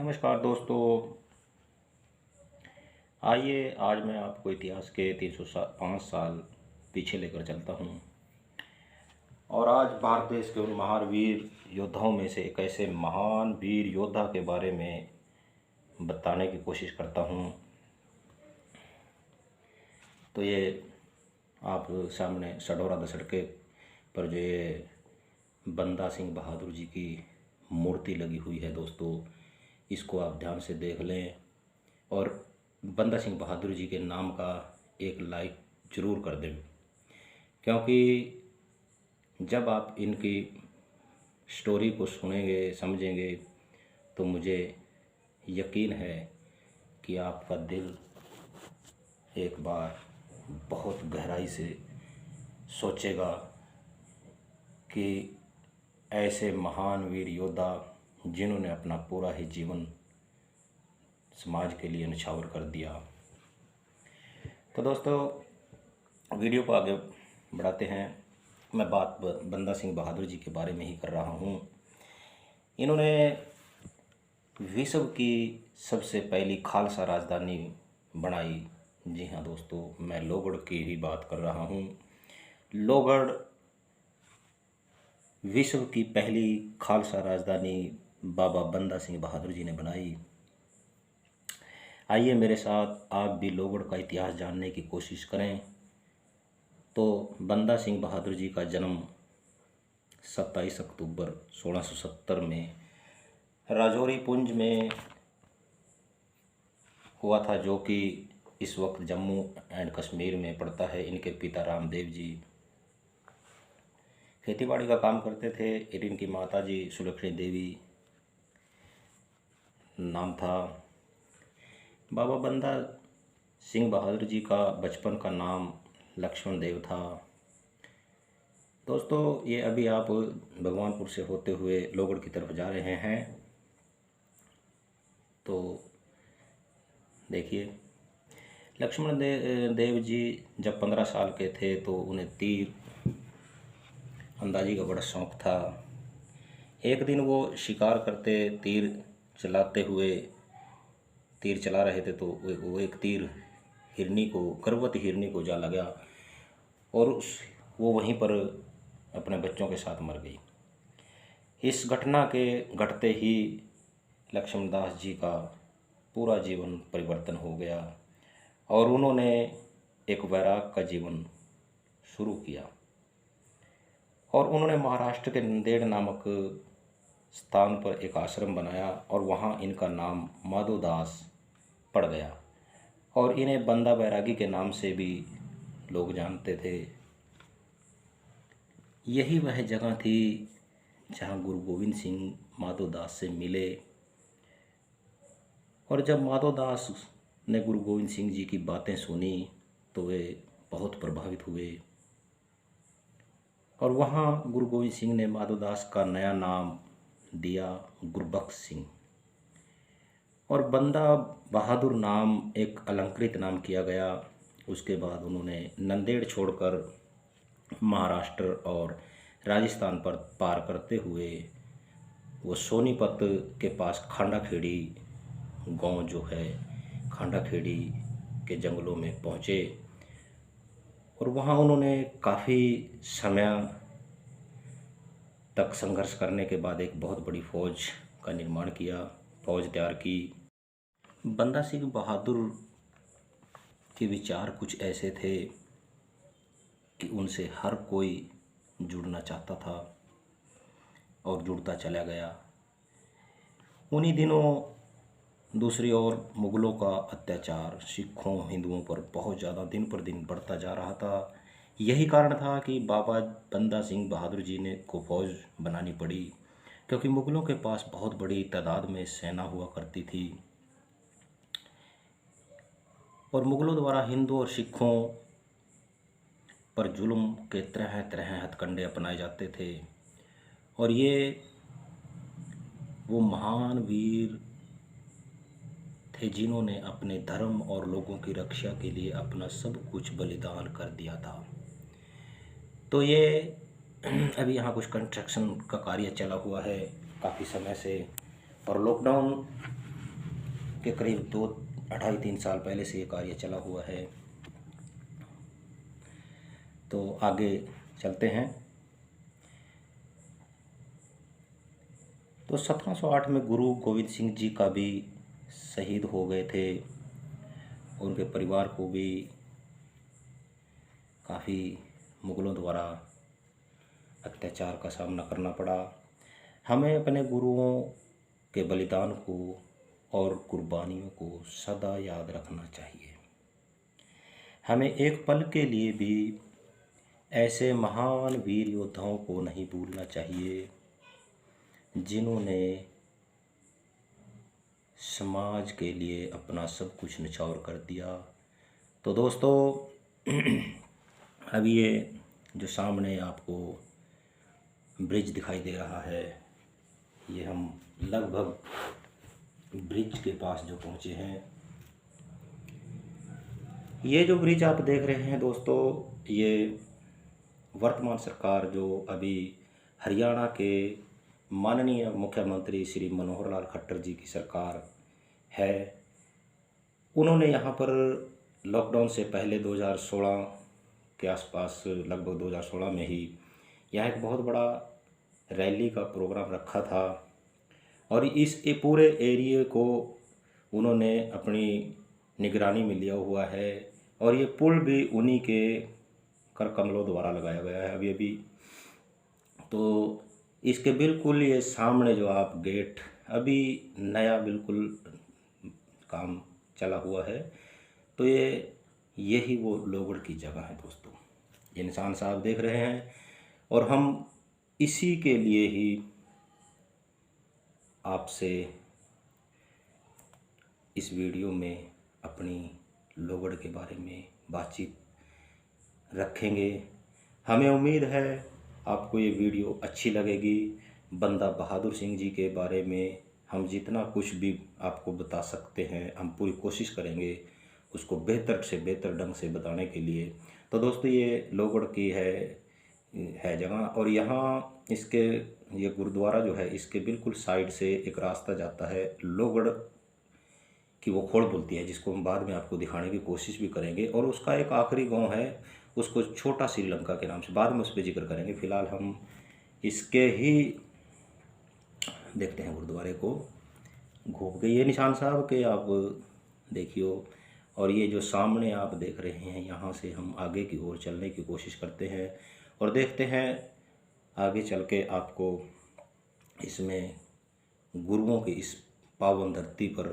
नमस्कार दोस्तों। आइए आज मैं आपको इतिहास के 305 साल पीछे लेकर चलता हूँ और आज भारत देश के उन महान वीर योद्धाओं में से एक ऐसे महान वीर योद्धा के बारे में बताने की कोशिश करता हूँ। तो ये आप सामने सढौरा दसड़के पर जो ये बंदा सिंह बहादुर जी की मूर्ति लगी हुई है दोस्तों, इसको आप ध्यान से देख लें और बंदा सिंह बहादुर जी के नाम का एक लाइक ज़रूर कर दें, क्योंकि जब आप इनकी स्टोरी को सुनेंगे समझेंगे तो मुझे यकीन है कि आपका दिल एक बार बहुत गहराई से सोचेगा कि ऐसे महान वीर योद्धा जिन्होंने अपना पूरा ही जीवन समाज के लिए न्यौछावर कर दिया। तो दोस्तों वीडियो को आगे बढ़ाते हैं। मैं बात बंदा सिंह बहादुर जी के बारे में ही कर रहा हूँ। इन्होंने विश्व की सबसे पहली खालसा राजधानी बनाई। जी हाँ दोस्तों, मैं लोहगढ़ की ही बात कर रहा हूँ। लोहगढ़ विश्व की पहली खालसा राजधानी बाबा बंदा सिंह बहादुर जी ने बनाई। आइए मेरे साथ आप भी लोहगढ़ का इतिहास जानने की कोशिश करें। तो बंदा सिंह बहादुर जी का जन्म 27 अक्टूबर 1670 में राजौरी पुंज में हुआ था, जो कि इस वक्त जम्मू एंड कश्मीर में पड़ता है। इनके पिता रामदेव जी खेतीबाड़ी का काम करते थे और इनकी माता जी सुलक्षणी देवी नाम था। बाबा बंदा सिंह बहादुर जी का बचपन का नाम लक्ष्मण देव था। दोस्तों ये अभी आप भगवानपुर से होते हुए लोहगढ़ की तरफ जा रहे हैं। तो देखिए, लक्ष्मण देव जी जब 15 साल के थे तो उन्हें तीर अंदाजी का बड़ा शौक़ था। एक दिन वो शिकार करते तीर चलाते हुए तीर चला रहे थे तो वो एक तीर हिरनी को, गर्भवती हिरनी को जा लगा और वो वहीं पर अपने बच्चों के साथ मर गई। इस घटना के घटते ही लक्ष्मण दास जी का पूरा जीवन परिवर्तन हो गया और उन्होंने एक वैराग का जीवन शुरू किया और उन्होंने महाराष्ट्र के नंदेड़ नामक स्थान पर एक आश्रम बनाया और वहाँ इनका नाम माधोदास पड़ गया और इन्हें बंदा बैरागी के नाम से भी लोग जानते थे। यही वह जगह थी जहाँ गुरु गोविंद सिंह माधोदास से मिले और जब माधोदास ने गुरु गोविंद सिंह जी की बातें सुनी तो वे बहुत प्रभावित हुए और वहाँ गुरु गोविंद सिंह ने माधोदास का नया नाम दिया गुरबख्श सिंह और बंदा बहादुर नाम एक अलंकृत नाम किया गया। उसके बाद उन्होंने नंदेड़ छोड़कर महाराष्ट्र और राजस्थान पर पार करते हुए वो सोनीपत के पास खांडाखेड़ी गांव जो है, खांडाखेड़ी के जंगलों में पहुँचे और वहाँ उन्होंने काफ़ी समय तक संघर्ष करने के बाद एक बहुत बड़ी फौज का निर्माण किया, फौज तैयार की। बंदा सिंह बहादुर के विचार कुछ ऐसे थे कि उनसे हर कोई जुड़ना चाहता था और जुड़ता चला गया। उन्हीं दिनों दूसरी ओर मुग़लों का अत्याचार सिखों हिंदुओं पर बहुत ज़्यादा दिन पर दिन बढ़ता जा रहा था। यही कारण था कि बाबा बंदा सिंह बहादुर जी ने को फौज बनानी पड़ी, क्योंकि मुग़लों के पास बहुत बड़ी तादाद में सेना हुआ करती थी और मुग़लों द्वारा हिंदू और सिखों पर जुल्म के तरह तरह हथकंडे अपनाए जाते थे और ये वो महान वीर थे जिन्होंने अपने धर्म और लोगों की रक्षा के लिए अपना सब कुछ बलिदान कर दिया था। तो ये अभी यहाँ कुछ कंस्ट्रक्शन का कार्य चला हुआ है काफ़ी समय से और लॉकडाउन के करीब 2-2.5-3 साल पहले से ये कार्य चला हुआ है। तो आगे चलते हैं। तो 1708 में गुरु गोविंद सिंह जी का भी शहीद हो गए थे। उनके परिवार को भी काफ़ी मुग़लों द्वारा अत्याचार का सामना करना पड़ा। हमें अपने गुरुओं के बलिदान को और कुर्बानियों को सदा याद रखना चाहिए। हमें एक पल के लिए भी ऐसे महान वीर योद्धाओं को नहीं भूलना चाहिए जिन्होंने समाज के लिए अपना सब कुछ निछावर कर दिया। तो दोस्तों अब ये जो सामने आपको ब्रिज दिखाई दे रहा है, ये हम लगभग ब्रिज के पास जो पहुँचे हैं। ये जो ब्रिज आप देख रहे हैं दोस्तों, ये वर्तमान सरकार जो अभी हरियाणा के माननीय मुख्यमंत्री श्री मनोहर लाल खट्टर जी की सरकार है, उन्होंने यहाँ पर लॉकडाउन से पहले 2016 के आसपास, लगभग 2016 में ही यहाँ एक बहुत बड़ा रैली का प्रोग्राम रखा था और इस पूरे एरिए को उन्होंने अपनी निगरानी में लिया हुआ है और ये पुल भी उन्हीं के कर कमलों द्वारा लगाया गया है अभी। तो इसके बिल्कुल ये सामने जो आप गेट, अभी नया बिल्कुल काम चला हुआ है। तो यही वो लोगड़ की जगह है दोस्तों, ये निशान साहब देख रहे हैं। और हम इसी के लिए ही आपसे इस वीडियो में अपनी लोगड़ के बारे में बातचीत रखेंगे। हमें उम्मीद है आपको ये वीडियो अच्छी लगेगी। बंदा बहादुर सिंह जी के बारे में हम जितना कुछ भी आपको बता सकते हैं, हम पूरी कोशिश करेंगे उसको बेहतर से बेहतर ढंग से बताने के लिए। तो दोस्तों ये लोगड़ की है जगह, और यहाँ इसके ये गुरुद्वारा जो है इसके बिल्कुल साइड से एक रास्ता जाता है लोगड़ की वो खोड़ बोलती है, जिसको हम बाद में आपको दिखाने की कोशिश भी करेंगे। और उसका एक आखिरी गांव है, उसको छोटा श्रीलंका के नाम से, बाद में उस पर जिक्र करेंगे। फ़िलहाल हम इसके ही देखते हैं गुरुद्वारे को घूम के। ये निशान साहब के आप देखियो, और ये जो सामने आप देख रहे हैं, यहाँ से हम आगे की ओर चलने की कोशिश करते हैं और देखते हैं आगे चल के आपको इसमें गुरुओं की इस पावन धरती पर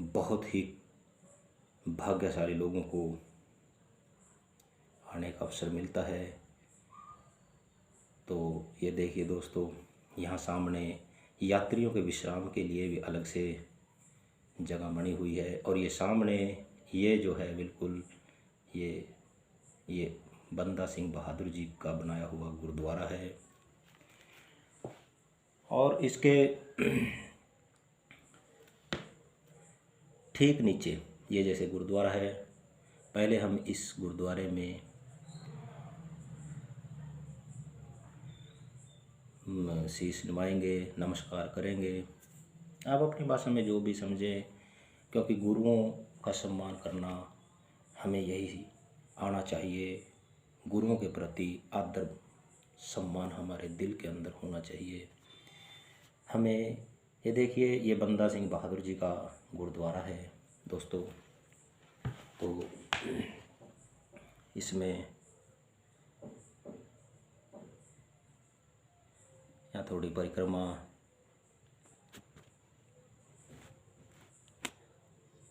बहुत ही भाग्यशाली लोगों को आने का अवसर मिलता है। तो ये देखिए दोस्तों, यहाँ सामने यात्रियों के विश्राम के लिए भी अलग से जगह बनी हुई है। और ये सामने ये जो है बिल्कुल ये बंदा सिंह बहादुर जी का बनाया हुआ गुरुद्वारा है। और इसके ठीक नीचे ये जैसे गुरुद्वारा है, पहले हम इस गुरुद्वारे में शीश नवाएंगे, नमस्कार करेंगे। आप अपनी भाषा में जो भी समझें, क्योंकि गुरुओं का सम्मान करना हमें यही आना चाहिए। गुरुओं के प्रति आदर सम्मान हमारे दिल के अंदर होना चाहिए। हमें ये देखिए, ये बंदा सिंह बहादुर जी का गुरुद्वारा है दोस्तों। तो इसमें यहाँ थोड़ी परिक्रमा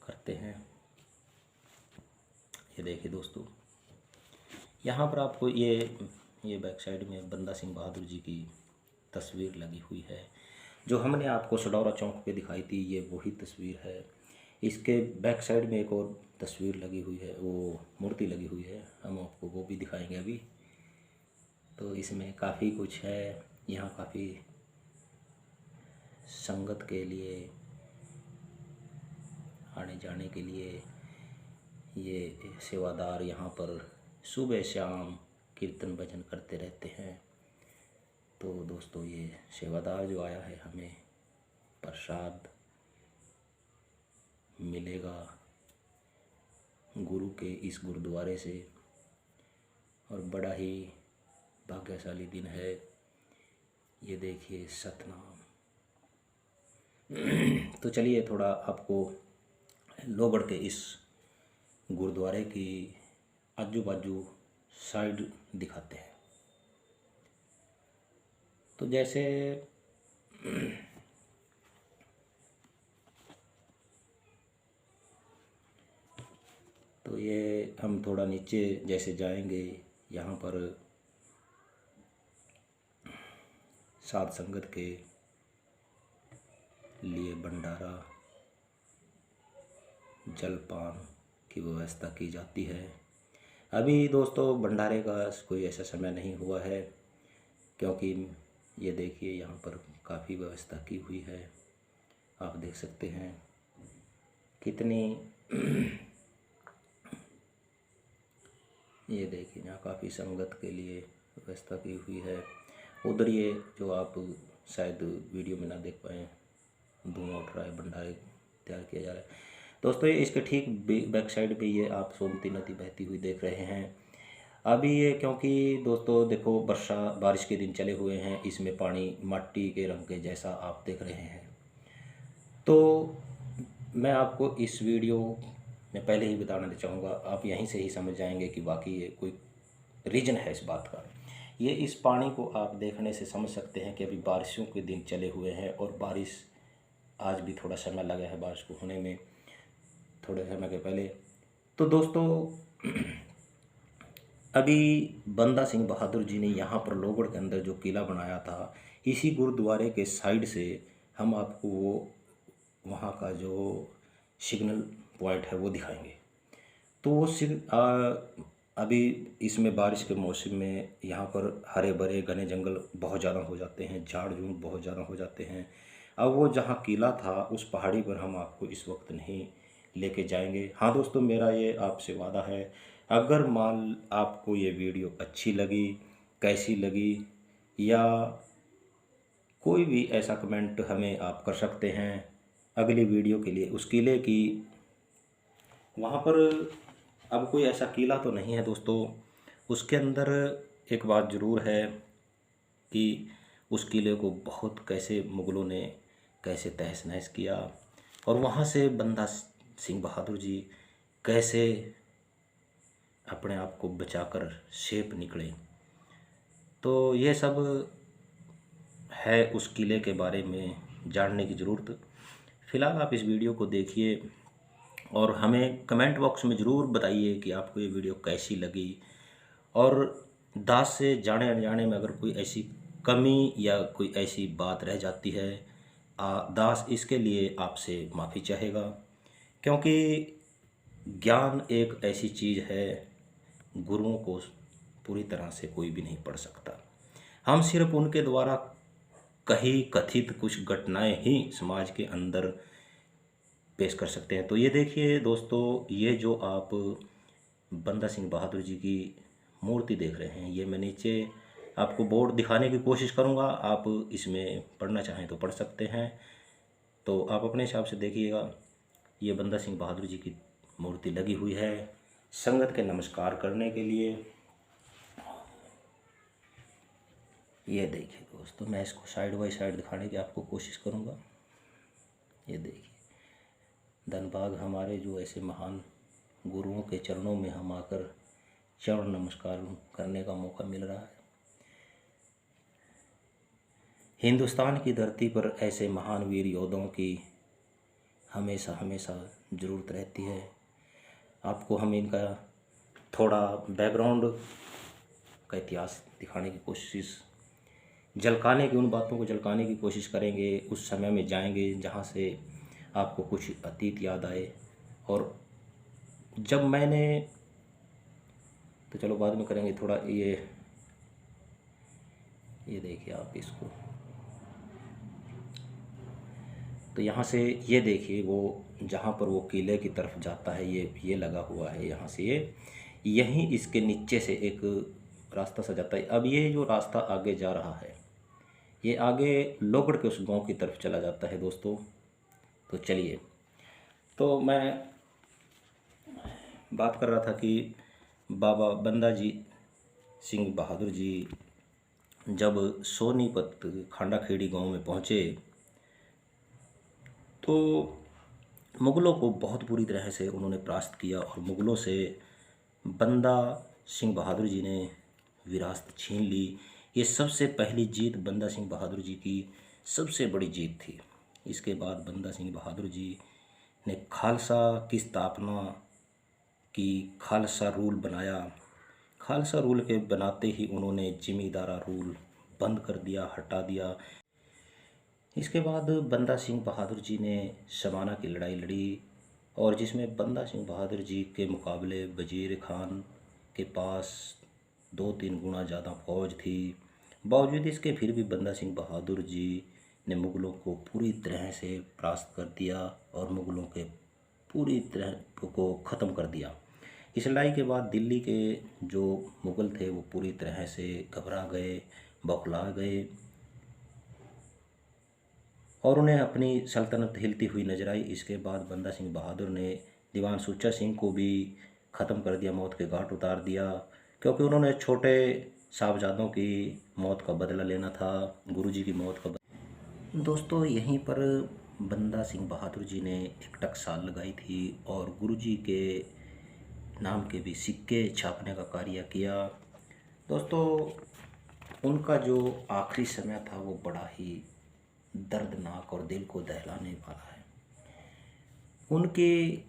करते हैं। ये देखिए दोस्तों, यहाँ पर आपको ये बैक साइड में बंदा सिंह बहादुर जी की तस्वीर लगी हुई है, जो हमने आपको सडौरा चौक पे दिखाई थी। ये वही तस्वीर है। इसके बैक साइड में एक और तस्वीर लगी हुई है, वो मूर्ति लगी हुई है, हम आपको वो भी दिखाएंगे अभी। तो इसमें काफ़ी कुछ है। यहाँ काफ़ी संगत के लिए, आने जाने के लिए ये सेवादार यहाँ पर सुबह शाम कीर्तन भजन करते रहते हैं। तो दोस्तों ये सेवादार जो आया है हमें प्रसाद मिलेगा गुरु के इस गुरुद्वारे से, और बड़ा ही भाग्यशाली दिन है। ये देखिए सतनाम। तो चलिए थोड़ा आपको लोहगढ़ के इस गुरुद्वारे की आजू बाजू साइड दिखाते हैं। तो जैसे तो ये हम थोड़ा नीचे जैसे जाएंगे, यहाँ पर साध संगत के लिए भंडारा जलपान की व्यवस्था की जाती है। अभी दोस्तों भंडारे का कोई ऐसा समय नहीं हुआ है, क्योंकि ये देखिए यहाँ पर काफ़ी व्यवस्था की हुई है। आप देख सकते हैं कितनी ये देखिए यहाँ काफ़ी संगत के लिए व्यवस्था की हुई है। उधर ये जो आप शायद वीडियो में ना देख पाए, धुआं उठ रहा है, भंडारे तैयार किया जा रहा है। दोस्तों ये इसके ठीक बैक साइड पे ये आप सोमती नदी बहती हुई देख रहे हैं। अभी ये क्योंकि दोस्तों देखो बारिश के दिन चले हुए हैं, इसमें पानी मिट्टी के रंग के जैसा आप देख रहे हैं। तो मैं आपको इस वीडियो में पहले ही बताना चाहूँगा, आप यहीं से ही समझ जाएंगे कि वाकई ये कोई रीज़न है इस बात का। ये इस पानी को आप देखने से समझ सकते हैं कि अभी बारिशों के दिन चले हुए हैं, और बारिश आज भी थोड़ा समय लगा है बारिश को होने में, थोड़े समय के पहले। तो दोस्तों अभी बंदा सिंह बहादुर जी ने यहाँ पर लोहगढ़ के अंदर जो किला बनाया था, इसी गुरुद्वारे के साइड से हम आपको वो वहाँ का जो सिग्नल पॉइंट है वो दिखाएंगे। तो वो अभी इसमें बारिश के मौसम में यहाँ पर हरे भरे घने जंगल बहुत ज़्यादा हो जाते हैं, झाड़ झूड़ बहुत ज़्यादा हो जाते हैं। अब वो जहाँ किला था उस पहाड़ी पर हम आपको इस वक्त नहीं लेके जाएंगे। हाँ दोस्तों, मेरा ये आपसे वादा है, अगर मान आपको ये वीडियो अच्छी लगी, कैसी लगी, या कोई भी ऐसा कमेंट हमें आप कर सकते हैं अगली वीडियो के लिए। उस किले की वहाँ पर अब कोई ऐसा किला तो नहीं है दोस्तों, उसके अंदर एक बात ज़रूर है कि उस किले को बहुत कैसे मुग़लों ने कैसे तहस नहस किया, और वहाँ से बंदा सिंह बहादुर जी कैसे अपने आप को बचाकर सेफ निकले। तो ये सब है उस किले के बारे में जानने की ज़रूरत। फ़िलहाल आप इस वीडियो को देखिए और हमें कमेंट बॉक्स में ज़रूर बताइए कि आपको ये वीडियो कैसी लगी, और दास से जाने अनजाने में अगर कोई ऐसी कमी या कोई ऐसी बात रह जाती है, दास इसके लिए आपसे माफ़ी चाहेगा, क्योंकि ज्ञान एक ऐसी चीज़ है गुरुओं को पूरी तरह से कोई भी नहीं पढ़ सकता। हम सिर्फ उनके द्वारा कही कथित कुछ घटनाएं ही समाज के अंदर पेश कर सकते हैं। तो ये देखिए दोस्तों, ये जो आप बंदा सिंह बहादुर जी की मूर्ति देख रहे हैं, ये मैं नीचे आपको बोर्ड दिखाने की कोशिश करूँगा, आप इसमें पढ़ना चाहें तो पढ़ सकते हैं। तो आप अपने हिसाब से देखिएगा। ये बंदा सिंह बहादुर जी की मूर्ति लगी हुई है संगत के नमस्कार करने के लिए। ये देखिए दोस्तों, मैं इसको साइड बाय साइड दिखाने की आपको कोशिश करूँगा। ये देखिए, धनभाग हमारे जो ऐसे महान गुरुओं के चरणों में हम आकर चरण नमस्कार करने का मौका मिल रहा है। हिंदुस्तान की धरती पर ऐसे महान वीर योद्धाओं की हमेशा हमेशा ज़रूरत रहती है। आपको हम इनका थोड़ा बैकग्राउंड का इतिहास दिखाने की कोशिश, झलकाने की, उन बातों को झलकाने की कोशिश करेंगे। उस समय में जाएंगे जहाँ से आपको कुछ अतीत याद आए। और जब मैंने, तो चलो बाद में करेंगे थोड़ा, ये देखिए आप इसको, तो यहाँ से ये देखिए वो जहाँ पर वो किले की तरफ जाता है, ये लगा हुआ है। यहाँ से ये यहीं इसके नीचे से एक रास्ता सा जाता है। अब ये जो रास्ता आगे जा रहा है, ये आगे लोहगढ़ के उस गांव की तरफ चला जाता है दोस्तों। तो चलिए, तो मैं बात कर रहा था कि बाबा बंदा जी सिंह बहादुर जी जब सोनीपत खांडाखेड़ी गांव में पहुंचे तो मुग़लों को बहुत बुरी तरह से उन्होंने परास्त किया और मुग़लों से बंदा सिंह बहादुर जी ने विरासत छीन ली। ये सबसे पहली जीत बंदा सिंह बहादुर जी की सबसे बड़ी जीत थी। इसके बाद बंदा सिंह बहादुर जी ने खालसा की स्थापना की, खालसा रूल बनाया। खालसा रूल के बनाते ही उन्होंने जिमीदारा रूल बंद कर दिया, हटा दिया। इसके बाद बंदा सिंह बहादुर जी ने समाना की लड़ाई लड़ी और जिसमें बंदा सिंह बहादुर जी के मुकाबले वजीर खान के पास 2-3 गुना ज़्यादा फौज थी। बावजूद इसके फिर भी बंदा सिंह बहादुर जी ने मुग़लों को पूरी तरह से परास्त कर दिया और मुग़लों के पूरी तरह को ख़त्म कर दिया। इस लड़ाई के बाद दिल्ली के जो मुग़ल थे वो पूरी तरह से घबरा गए, बौखला गए और उन्हें अपनी सल्तनत हिलती हुई नजर आई। इसके बाद बंदा सिंह बहादुर ने दीवान सुच्चा सिंह को भी ख़त्म कर दिया, मौत के घाट उतार दिया, क्योंकि उन्होंने छोटे साहबजादों की मौत का बदला लेना था, गुरुजी की मौत का दोस्तों यहीं पर बंदा सिंह बहादुर जी ने एक टकसाल लगाई थी और गुरुजी के नाम के भी सिक्के छापने का कार्य किया। दोस्तों उनका जो आखिरी समय था वो बड़ा ही दर्दनाक और दिल को दहलाने वाला है। उनकी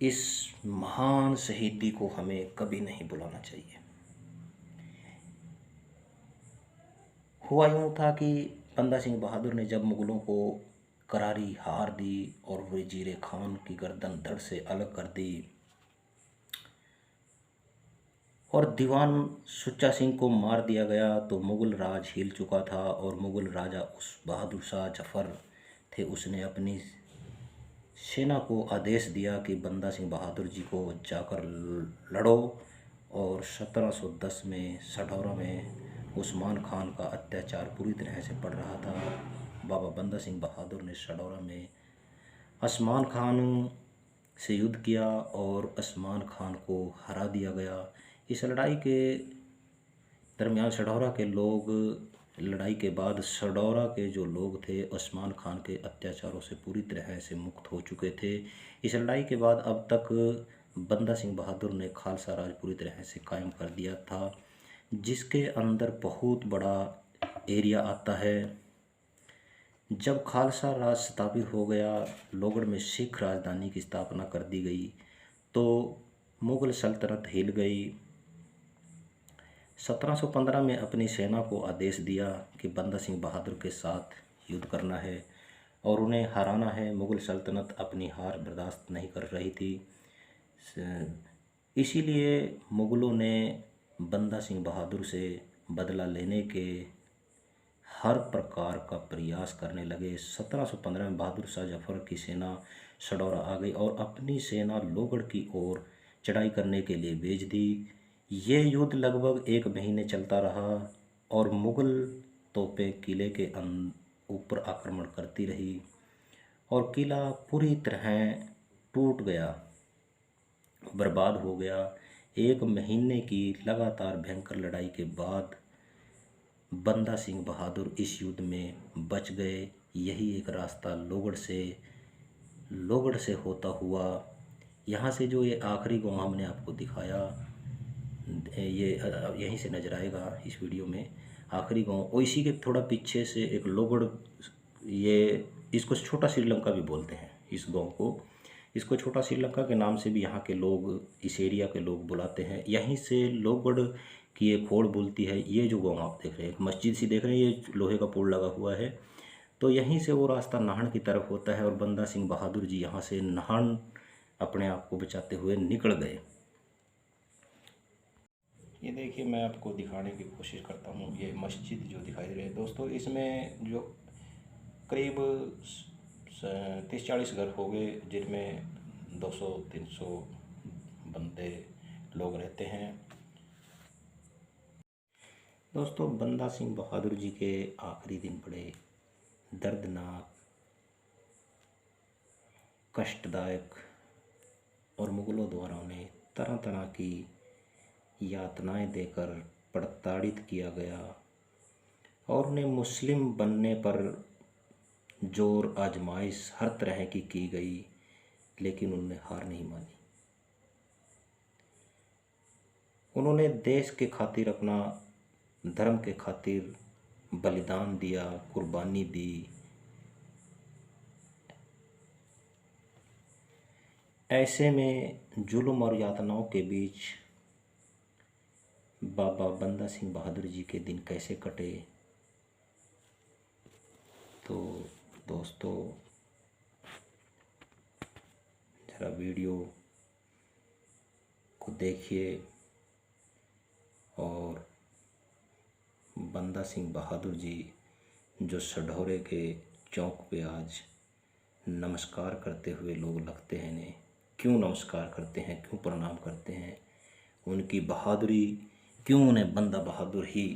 इस महान शहीदी को हमें कभी नहीं भुलाना चाहिए। हुआ यूँ था कि बंदा सिंह बहादुर ने जब मुग़लों को करारी हार दी और वज़ीर खान की गर्दन धड़ से अलग कर दी और दीवान सुच्चा सिंह को मार दिया गया तो मुग़ल राज हिल चुका था और मुग़ल राजा उस बहादुर शाह जफ़र थे, उसने अपनी सेना को आदेश दिया कि बंदा सिंह बहादुर जी को जाकर लड़ो। और 1710 में सढौरा में उस्मान खान का अत्याचार पूरी तरह से पड़ रहा था। बाबा बंदा सिंह बहादुर ने सढौरा में उस्मान खान से युद्ध किया और उस्मान खान को हरा दिया गया। इस लड़ाई के दरमियान सढौरा के लोग, लड़ाई के बाद सढौरा के जो लोग थे उस्मान खान के अत्याचारों से पूरी तरह से मुक्त हो चुके थे। इस लड़ाई के बाद अब तक बंदा सिंह बहादुर ने खालसा राज पूरी तरह से कायम कर दिया था, जिसके अंदर बहुत बड़ा एरिया आता है। जब खालसा राज स्थापित हो गया, लोगड़ में सिख राजधानी की स्थापना कर दी गई तो मुग़ल सल्तनत हिल गई। 1715 में अपनी सेना को आदेश दिया कि बंदा सिंह बहादुर के साथ युद्ध करना है और उन्हें हराना है। मुग़ल सल्तनत अपनी हार बर्दाश्त नहीं कर रही थी, इसीलिए मुग़लों ने बंदा सिंह बहादुर से बदला लेने के हर प्रकार का प्रयास करने लगे। 1715 में बहादुर शाह जफ़र की सेना सढौरा आ गई और अपनी सेना लोगड़ की ओर चढ़ाई करने के लिए भेज दी। ये युद्ध लगभग 1 महीने चलता रहा और मुग़ल तोपें किले के ऊपर आक्रमण करती रही और किला पूरी तरह टूट गया, बर्बाद हो गया। 1 महीने की लगातार भयंकर लड़ाई के बाद बंदा सिंह बहादुर इस युद्ध में बच गए। यही एक रास्ता लोगड़ से होता हुआ यहाँ से जो ये आखिरी गांव हमने आपको दिखाया, ये यहीं से नज़र आएगा इस वीडियो में आखिरी गांव, और इसी के थोड़ा पीछे से एक लोगड़, ये इसको छोटा श्रीलंका भी बोलते हैं इस गांव को। इसको छोटा श्रीलंका के नाम से भी यहाँ के लोग, इस एरिया के लोग बुलाते हैं। यहीं से लोगड़ की एक होड़ बोलती है। ये जो गांव आप देख रहे हैं, एक मस्जिद सी देख रहे हैं, ये लोहे का पुल लगा हुआ है, तो यहीं से वो रास्ता नाहन की तरफ होता है और बंदा सिंह बहादुर जी यहाँ से नाहन अपने आप को बचाते हुए निकल गए। ये देखिए, मैं आपको दिखाने की कोशिश करता हूँ, ये मस्जिद जो दिखाई दे रही है दोस्तों, इसमें जो करीब 30-40 घर हो गए, जिनमें 200-300 बंदे लोग रहते हैं। दोस्तों बंदा सिंह बहादुर जी के आखिरी दिन बड़े दर्दनाक कष्टदायक और मुग़लों द्वारा उन्हें तरह तरह की यातनाएं देकर प्रताड़ित किया गया और उन्हें मुस्लिम बनने पर जोर आजमाइश हर तरह की गई, लेकिन उन्होंने हार नहीं मानी। उन्होंने देश के खातिर, अपना धर्म के खातिर बलिदान दिया, कुर्बानी दी। ऐसे में जुल्म और यातनाओं के बीच बाबा बंदा सिंह बहादुर जी के दिन कैसे कटे, तो दोस्तों ज़रा वीडियो को देखिए और बंदा सिंह बहादुर जी जो सढौरे के चौक पे आज नमस्कार करते हुए लोग लगते हैं ने, क्यों नमस्कार करते हैं, क्यों प्रणाम करते हैं, उनकी बहादुरी, क्यों उन्हें बंदा बहादुर ही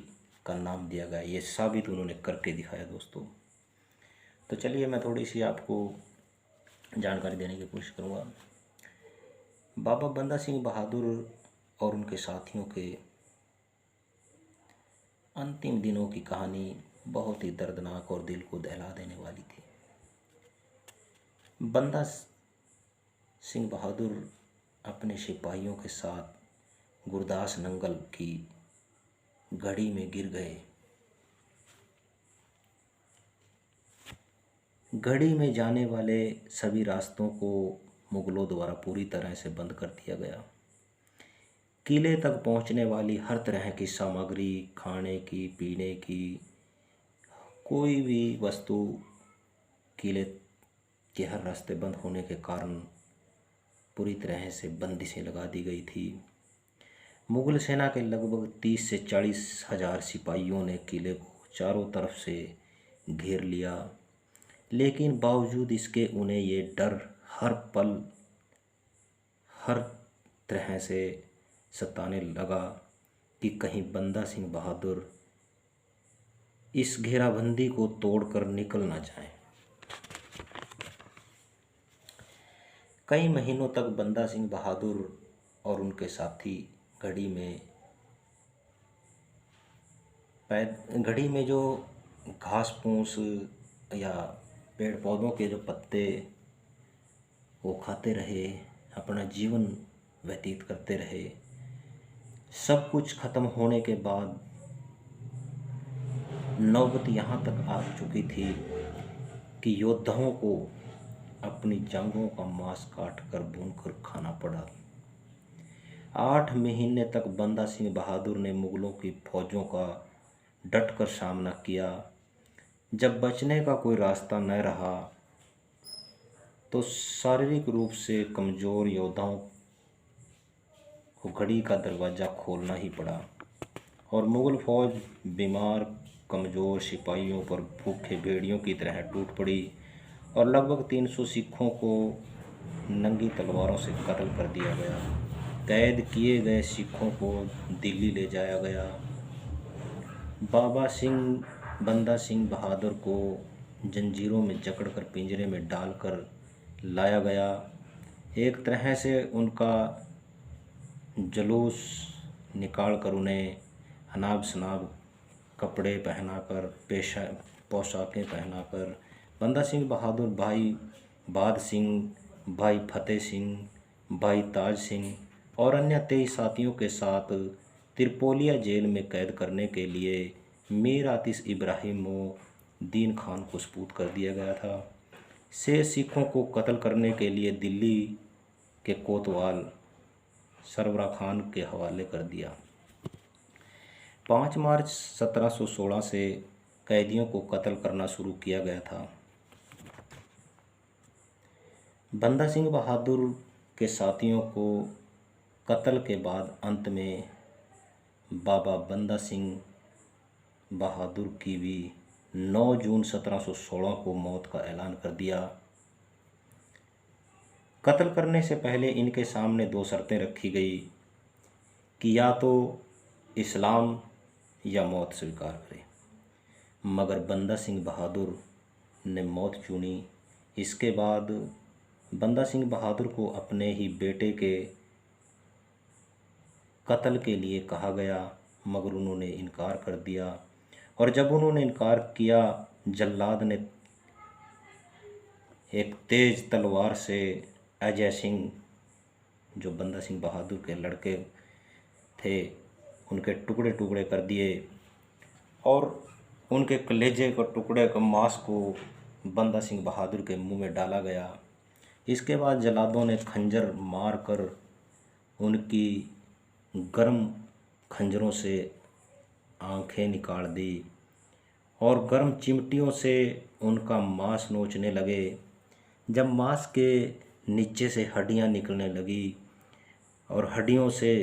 का नाम दिया गया, ये साबित उन्होंने करके दिखाया दोस्तों। तो चलिए मैं थोड़ी सी आपको जानकारी देने की कोशिश करूँगा। बाबा बंदा सिंह बहादुर और उनके साथियों के अंतिम दिनों की कहानी बहुत ही दर्दनाक और दिल को दहला देने वाली थी। बंदा सिंह बहादुर अपने सिपाहियों के साथ गुरदास नंगल की घड़ी में गिर गए। घड़ी में जाने वाले सभी रास्तों को मुग़लों द्वारा पूरी तरह से बंद कर दिया गया। किले तक पहुंचने वाली हर तरह की सामग्री, खाने की, पीने की, कोई भी वस्तु किले के हर रास्ते बंद होने के कारण पूरी तरह से बंदिशें लगा दी गई थी। मुग़ल सेना के लगभग 30 से 40 हज़ार सिपाहियों ने किले को चारों तरफ से घेर लिया, लेकिन बावजूद इसके उन्हें ये डर हर पल, हर तरह से सताने लगा कि कहीं बंदा सिंह बहादुर इस घेराबंदी को तोड़कर निकल ना जाए। कई महीनों तक बंदा सिंह बहादुर और उनके साथी घड़ी में जो घास फूस या पेड़ पौधों के जो पत्ते वो खाते रहे, अपना जीवन व्यतीत करते रहे। सब कुछ खत्म होने के बाद नौबत यहाँ तक आ चुकी थी कि योद्धाओं को अपनी जंगों का मांस काट कर भून कर खाना पड़ा। 8 महीने तक बंदा सिंह बहादुर ने मुग़लों की फौजों का डट कर सामना किया। जब बचने का कोई रास्ता न रहा तो शारीरिक रूप से कमज़ोर योद्धाओं को घड़ी का दरवाज़ा खोलना ही पड़ा और मुग़ल फौज बीमार कमज़ोर सिपाहियों पर भूखे भेड़ियों की तरह टूट पड़ी और लगभग 300 सिखों को नंगी तलवारों से कत्ल कर दिया गया। कैद किए गए सिखों को दिल्ली ले जाया गया। बंदा सिंह बहादुर को जंजीरों में जकड़कर पिंजरे में डालकर लाया गया। एक तरह से उनका जुलूस निकालकर उन्हें अनाब शनाब कपड़े पहनाकर, पोशाकें पहनाकर बंदा सिंह बहादुर भाई बाद सिंह, भाई फतेह सिंह, भाई ताज सिंह और अन्य 23 साथियों के साथ त्रिपोलिया जेल में कैद करने के लिए मीर आतिश इब्राहिम दीन खान को सुपुर्द कर दिया गया था। शेष सिखों को कत्ल करने के लिए दिल्ली के कोतवाल सरवरा खान के हवाले कर दिया। 5 मार्च 1716 से कैदियों को कत्ल करना शुरू किया गया था। बंदा सिंह बहादुर के साथियों को कत्ल के बाद अंत में बाबा बंदा सिंह बहादुर की भी 9 जून 1716 को मौत का ऐलान कर दिया। कत्ल करने से पहले इनके सामने 2 शर्तें रखी गई कि या तो इस्लाम या मौत स्वीकार करें, मगर बंदा सिंह बहादुर ने मौत चुनी। इसके बाद बंदा सिंह बहादुर को अपने ही बेटे के कत्ल के लिए कहा गया, मगर उन्होंने इनकार कर दिया। और जब उन्होंने इनकार किया, जल्लाद ने एक तेज तलवार से अजय सिंह, जो बंदा सिंह बहादुर के लड़के थे, उनके टुकड़े टुकड़े कर दिए और उनके कलेजे को टुकड़े का मांस को बंदा सिंह बहादुर के मुंह में डाला गया। इसके बाद जल्लादों ने खंजर मारकर उनकी गर्म खंजरों से आंखें निकाल दी और गर्म चिमटियों से उनका मांस नोचने लगे। जब मांस के नीचे से हड्डियां निकलने लगी और हड्डियों से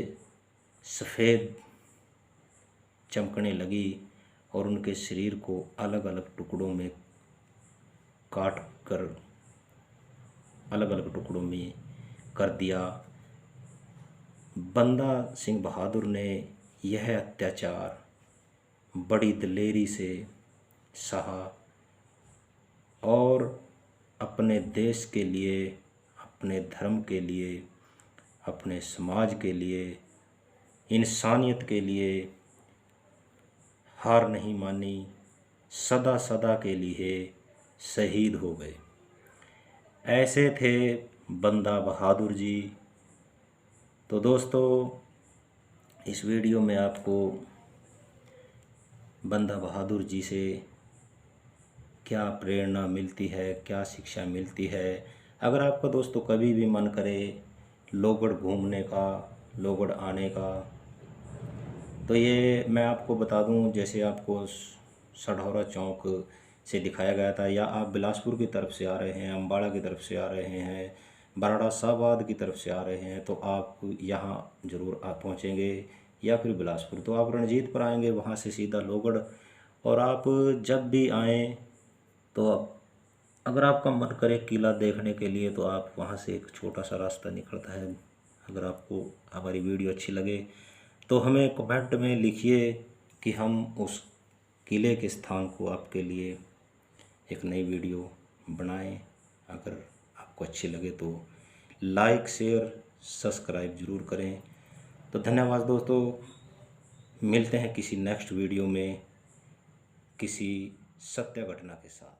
सफ़ेद चमकने लगी और उनके शरीर को अलग अलग टुकड़ों में काट कर अलग अलग टुकड़ों में कर दिया, बंदा सिंह बहादुर ने यह अत्याचार बड़ी दिलेरी से सहा और अपने देश के लिए, अपने धर्म के लिए, अपने समाज के लिए, इंसानियत के लिए हार नहीं मानी, सदा सदा के लिए शहीद हो गए। ऐसे थे बंदा बहादुर जी। तो दोस्तों, इस वीडियो में आपको बंदा बहादुर जी से क्या प्रेरणा मिलती है, क्या शिक्षा मिलती है। अगर आपका दोस्तों कभी भी मन करे लोहगढ़ घूमने का, लोहगढ़ आने का, तो ये मैं आपको बता दूं, जैसे आपको सढौरा चौक से दिखाया गया था, या आप बिलासपुर की तरफ से आ रहे हैं, अम्बाड़ा की तरफ से आ रहे हैं, बराड़ा साहबाद की तरफ से आ रहे हैं, तो आप यहाँ ज़रूर आप पहुँचेंगे, या फिर बिलासपुर तो आप रणजीत पर आएंगे, वहाँ से सीधा लोहगढ़। और आप जब भी आएँ तो अगर आपका मन करे किला देखने के लिए, तो आप वहाँ से एक छोटा सा रास्ता निकलता है। अगर आपको हमारी वीडियो अच्छी लगे तो हमें कमेंट में लिखिए कि हम उस किले के स्थान को आपके लिए एक नई वीडियो बनाएं। अगर आपको अच्छी लगे तो लाइक, शेयर, सब्सक्राइब ज़रूर करें। तो धन्यवाद दोस्तों, मिलते हैं किसी नेक्स्ट वीडियो में किसी सत्य घटना के साथ।